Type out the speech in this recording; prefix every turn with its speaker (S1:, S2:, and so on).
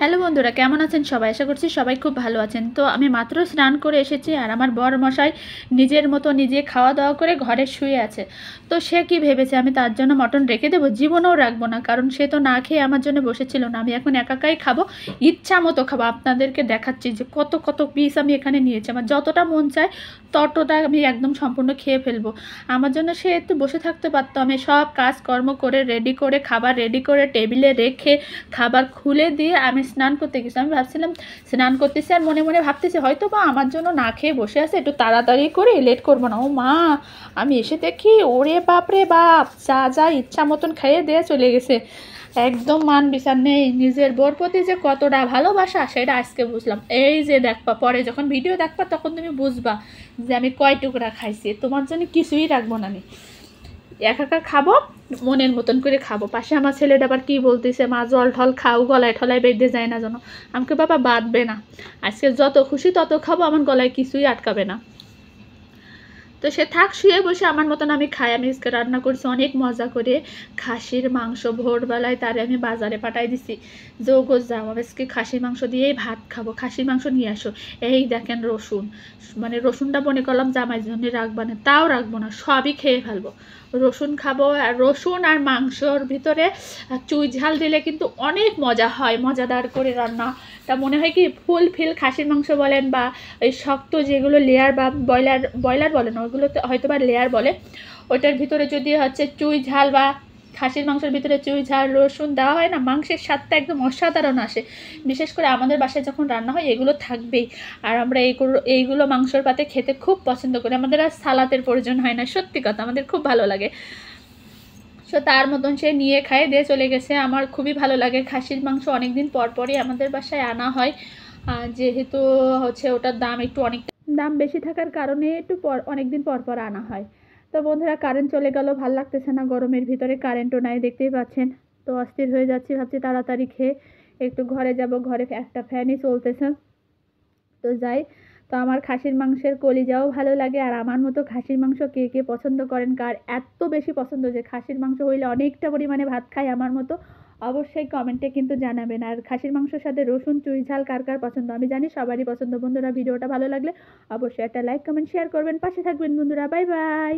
S1: Hello বন্ধুরা, কেমন আছেন সবাই? আশা করছি সবাই খুব ভালো আছেন। তো আমি মাত্র স্নান করে এসেছি আর আমার বর মশাই নিজের মতো নিজে খাওয়া দাওয়া করে ঘরে শুয়ে আছে। তো সে কি ভেবেছে আমি তার জন্য মটন রেখে দেবো? জীবনেও রাখবো না, কারণ সে তো না খেয়ে আমার জন্য বসেছিল না। আমি এখন একাই খাবো, ইচ্ছা মতো খাবো। আপনাদেরকে দেখাচ্ছি যে কত কত পিস আমি এখানে নিয়েছি। আমার যতটা মন চায় ততটা আমি একদম সম্পূর্ণ খেয়ে ফেলবো। আমার জন্য সে একটু বসে থাকতে পারতো। আমি সব কাজকর্ম করে রেডি করে, খাবার রেডি করে টেবিলে রেখে খাবার খুলে দিয়ে আমি স্নান করতে গেছি। আমি ভাবছিলাম স্নান করতেছি আর মনে মনে ভাবতেছি হয়তো বা আমার জন্য না খেয়ে বসে আছে, একটু তাড়াতাড়ি করে লেট করবো না। ও মা, আমি এসে দেখি ওরে বাপরে বাপ, যা যা ইচ্ছা মতন খেয়ে দিয়ে চলে গেছে। একদম মান বিচার নেই। নিজের বোর প্রতি যে কতটা ভালোবাসা সেটা আজকে বুঝলাম। এই যে দেখবা, পরে যখন ভিডিও দেখবা তখন তুমি বুঝবা যে আমি কয় টুকরা খাইছি। তোমার জন্য কিছুই রাখবো না আমি, একা খাবো, মনের মতন করে খাবো। পাশে আমার ছেলেটা আবার কি বলতেছে, মা জল ঠল খাও, গলায় ঠলায় বেঁধে যায় না যেন। আমাকে বাবা বাঁধবে না, আজকে যত খুশি তত খাবো, আমার গলায় কিছুই আটকাবে না। তো সে থাক শুয়ে বসে, আমার মতন আমি খাই। আমি আজকে রান্না করছি অনেক মজা করে খাসির মাংস। ভোরবেলায় তারে আমি বাজারে পাঠাই দিছি, যোগ যাও আমি আজকে খাসির মাংস দিয়েই ভাত খাবো, খাসির মাংস নিয়ে আসো। এই দেখেন রসুন, মানে রসুনটা মনে করলাম জামাই জন্য রাখবো না, তাও রাখবো না, সবই খেয়ে ফেলবো। রসুন খাবো। আর রসুন আর মাংসর ভিতরে চুই ঝাল দিলে কিন্তু অনেক মজা হয়, মজাদার করে রান্না। তা মনে হয় কি ফুল ফিল খাসির মাংস বলেন বা এই শক্ত যেগুলো লেয়ার বা ব্রয়লার বলে না, ওইগুলোতে হয়তো বা লেয়ার বলে, ওইটার ভিতরে যদি হচ্ছে চুই ঝাল বা খাসির মাংসের ভিতরে চুই ঝাল রসুন দেওয়া হয় না, মাংসের স্বাদটা একদম অসাধারণ আসে। বিশেষ করে আমাদের বাসায় যখন রান্না হয় এগুলো থাকবেই। আর আমরা এইগুলো মাংসর পাতে খেতে খুব পছন্দ করি। আমাদের আর সালাতের প্রয়োজন হয় না, সত্যি কথা, আমাদের খুব ভালো লাগে। সো তার মতন সে নিয়ে খায় দিয়ে চলে গেছে। আমার খুবই ভালো লাগে খাসির মাংস, অনেক দিন পর পরই আমাদের বাসায় আনা হয়। যেহেতু হচ্ছে ওটার দাম একটু অনেক দাম বেশি থাকার কারণে একটু অনেক দিন পর পর আনা হয়। তো বন্ধুরা, কারেন্ট চলে গেল, ভাল লাগতেছে না, গরমের ভিতরে কারেন্টও নাই, দেখতেই পাচ্ছেন। তো অস্থির হয়ে যাচ্ছি, ভাবছি তাড়াতাড়ি খেয়ে একটু ঘরে যাব। ঘরে একটা ফ্যানই চলতেছে। তো যাই। তো আমার খাসির মাংসের কলিজাও ভালো লাগে। আর আমার মতো খাসির মাংস কে কে পছন্দ করেন, কার এত বেশি পছন্দ যে খাসির মাংস হইলে অনেকটা পরিমাণে ভাত খায় আমার মতো, অবশ্যই কমেন্টে কিন্তু জানাবেন। আর খাসির মাংসের সাথে রসুন চুই ঝাল কার কার পছন্দ, আমি জানি সবারই পছন্দ। বন্ধুরা, ভিডিওটা ভালো লাগলে অবশ্যই একটা লাইক কমেন্ট শেয়ার করবেন, পাশে থাকবেন বন্ধুরা। Bye bye.